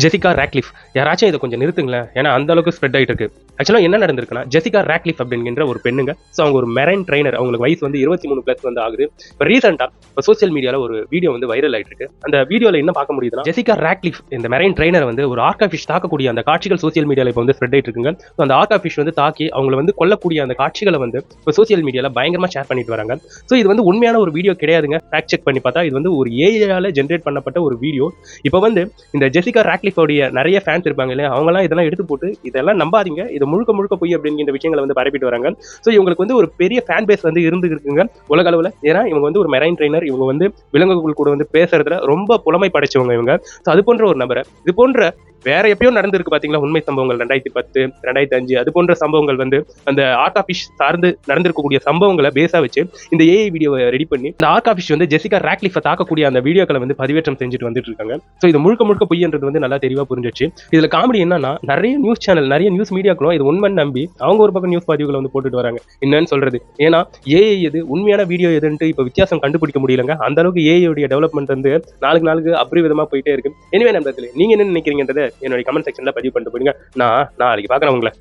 Jessica Radcliffe யாராச்சும் இதை கொஞ்சம் நிறுத்துங்களேன், ஏன்னா அந்த அளவுக்கு ஸ்ப்ரெட் ஆகிட்டு இருக்கு. ஆக்சுவலாக என்ன நடந்திருக்குன்னா, ஜெசிகா ராட்க்ளிஃப் அப்படிங்கிற ஒரு பெண்ணுங்க. ஸோ அவங்க ஒரு மெரைன் ட்ரைனர், அவங்களுக்கு வயசு வந்து 23+ வந்து ஆகுது. இப்போ ரீசெண்டாக இப்போ சோசியல் மீடியாவில் ஒரு வீடியோ வந்து வைரல் ஆகிட்டு இருக்கு. அந்த வீடியோவில் என்ன பார்க்க முடியுதுன்னா, ஜெசிகா ராட்க்ளிஃப் இந்த மெரைன் ட்ரைனர் வந்து ஒரு ஆர்கா ஃபிஷ் தாக்கக்கூடிய அந்த காட்சிகள் சோசியல் மீடியாவில் இப்போ வந்து ஸ்ப்ரெட் ஆகிட்டு இருக்குங்க. ஸோ அந்த ஆர்கா ஃபிஷ் வந்து தாக்கி அவங்களை வந்து கொல்லக்கூடிய அந்த காட்சிகளை வந்து இப்போ சோசியல் மீடியாவில் பயங்கரமாக ஷேர் பண்ணிட்டு வராங்க. ஸோ இது வந்து உண்மையான ஒரு வீடியோ கிடையாதுங்க. ஃபேக்ட் செக் பண்ணி பார்த்தா இது வந்து ஒரு ஏஐயால ஜென்ரேட் பண்ணப்பட்ட ஒரு வீடியோ. இப்போ வந்து இந்த ஜெசிகா ராட்க்ளிஃபோடைய நிறைய ஃபேன்ஸ் இருப்பாங்க இல்லையா, அவங்கலாம் இதெல்லாம் எடுத்து போட்டு இதெல்லாம் நம்பாதீங்க, இது முழுக்க முழுக்க போய் அப்படிங்கிற விஷயங்களை வந்து பரப்பிட்டு வராங்க. ஸோ இவங்களுக்கு வந்து ஒரு பெரிய ஃபேன் பேஸ் வந்து இருக்குங்க உலக அளவில். ஏன்னா இவங்க வந்து ஒரு மெரைன் ட்ரைனர், இவங்க வந்து விலங்குகள் கூட வந்து பேசுறதுல ரொம்ப புலமை படைச்சவங்க இவங்க. ஸோ அது போன்ற ஒரு நபரை இது போன்ற வேற எப்பயோ நடந்திருக்கு பாத்தீங்களா உண்மை சம்பவங்கள் 2010 2005 அது போன்ற சம்பவங்கள் வந்து அந்த ஆர்கா ஃபிஷ் சார்ந்து நடந்திருக்கக்கூடிய சம்பவங்களை பேஸா வச்சு இந்த ஏஐ வீடியோவை ரெடி பண்ணி இந்த ஆர்கா ஃபிஷ் வந்து ஜெசிகா ராட்க்ளிஃபை தாக்கக்கூடிய அந்த வீடியோக்களை வந்து பதிவேற்றம் செஞ்சுட்டு வந்துட்டு இருக்காங்க. ஸோ இது முழுக்க முழுக்க பொய்ன்றது வந்து நல்லா தெளிவா புரிஞ்சிச்சு. இதுல காமெடி என்னன்னா, நிறைய நியூஸ் சேனல் நிறைய நியூஸ் மீடியாக்களும் இது உண்மை நம்பி அவங்க ஒரு பக்கம் நியூஸ் பதிவுகளை வந்து போட்டுட்டு வராங்க. என்னன்னு சொல்றது, ஏன்னா ஏஐ எது உண்மையான வீடியோ எதுன்ட்டு இப்ப வித்தியாசம் கண்டுபிடிக்க முடியலங்க. அந்த அளவுக்கு ஏஐ உடைய டெவலப்மெண்ட் வந்து நாளுக்கு நாளுக்கு அபரிவிதமா போயிட்டே இருக்கு. எனிவே நண்பர்களே, நீங்க என்ன நினைக்கிறீங்கன்றத என்னுடைய கமெண்ட் செக்ஷன்ல பதிவு பண்ணிட்டு போயிடுங்க. நான் நாளைக்கு பார்க்குறேன் உங்களை.